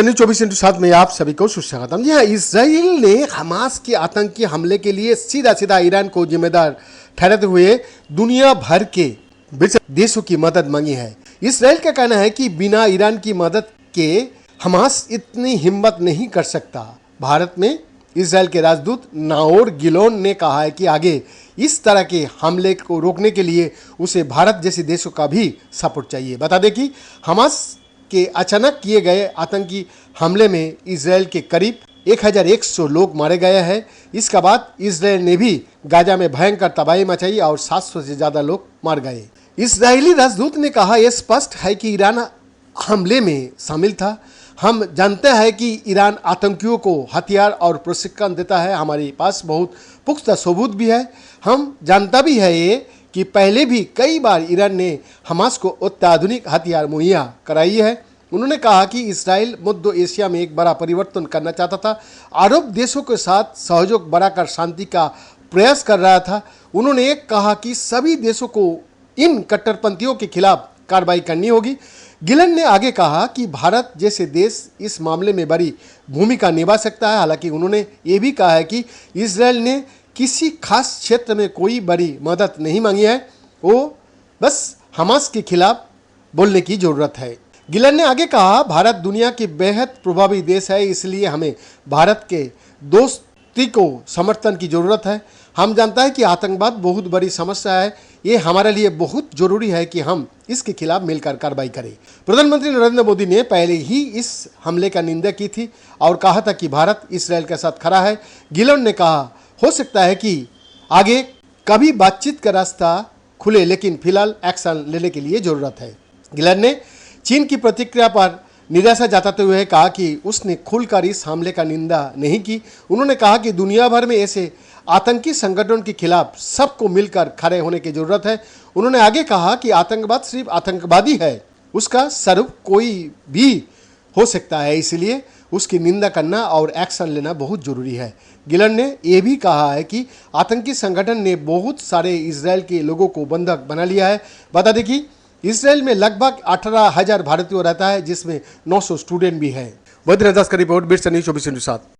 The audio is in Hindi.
न्यूज़ 24/7 में आप सभी को सुस्वागतम। जी हाँ, इसराइल ने हमास के आतंकी हमले के लिए सीधा सीधा ईरान को जिम्मेदार ठहराते हुए दुनिया भर के देशों की मदद मांगी है। इसराइल का कहना है कि बिना ईरान की मदद के हमास इतनी हिम्मत नहीं कर सकता। भारत में इसराइल के राजदूत नाओर गिलोन ने कहा है कि आगे इस तरह के हमले को रोकने के लिए उसे भारत जैसे देशों का भी सपोर्ट चाहिए। बता दें कि हमास के अचानक किए गए आतंकी हमले में इसराइल के करीब 1100 लोग मारे गए हैं। इसके बाद इसराइल ने भी गाजा में भयंकर तबाही मचाई और 700 से ज़्यादा लोग मार गए। इजरायली राजदूत ने कहा, यह स्पष्ट है कि ईरान हमले में शामिल था। हम जानते हैं कि ईरान आतंकियों को हथियार और प्रशिक्षण देता है। हमारे पास बहुत पुख्ता सबूत भी है। हम जानता भी है ये कि पहले भी कई बार ईरान ने हमास को अत्याधुनिक हथियार मुहैया कराई है। उन्होंने कहा कि इसराइल मध्य एशिया में एक बड़ा परिवर्तन करना चाहता था। अरब देशों के साथ सहयोग बढ़ाकर शांति का प्रयास कर रहा था। उन्होंने कहा कि सभी देशों को इन कट्टरपंथियों के खिलाफ कार्रवाई करनी होगी। गिलन ने आगे कहा कि भारत जैसे देश इस मामले में बड़ी भूमिका निभा सकता है। हालांकि उन्होंने ये भी कहा है कि इसराइल ने किसी खास क्षेत्र में कोई बड़ी मदद नहीं मांगी है, वो बस हमास के खिलाफ बोलने की ज़रूरत है। गिलन ने आगे कहा, भारत दुनिया की बेहद प्रभावी देश है, इसलिए हमें भारत के दोस्ती को समर्थन की ज़रूरत है। हम जानता है कि आतंकवाद बहुत बड़ी समस्या है। ये हमारे लिए बहुत ज़रूरी है कि हम इसके खिलाफ मिलकर कार्रवाई करें। प्रधानमंत्री नरेंद्र मोदी ने पहले ही इस हमले का निंदा की थी और कहा था कि भारत इसराइल के साथ खड़ा है। गिलन ने कहा, हो सकता है कि आगे कभी बातचीत का रास्ता खुले, लेकिन फिलहाल एक्शन लेने के लिए ज़रूरत है। गिलन ने चीन की प्रतिक्रिया पर निराशा जताते हुए कहा कि उसने खुलकर इस हमले का निंदा नहीं की। उन्होंने कहा कि दुनिया भर में ऐसे आतंकी संगठनों के खिलाफ सबको मिलकर खड़े होने की जरूरत है। उन्होंने आगे कहा कि आतंकवाद सिर्फ आतंकवादी है, उसका स्वरूप कोई भी हो सकता है, इसलिए उसकी निंदा करना और एक्शन लेना बहुत जरूरी है। गिलन ने यह भी कहा है कि आतंकी संगठन ने बहुत सारे इसराइल के लोगों को बंधक बना लिया है। बता दें कि इसराइल में लगभग 18,000 भारतीय रहता है, जिसमें 900 स्टूडेंट भी हैं। वैद्य राजास का रिपोर्ट, बिट्स न्यूज़ 24/7।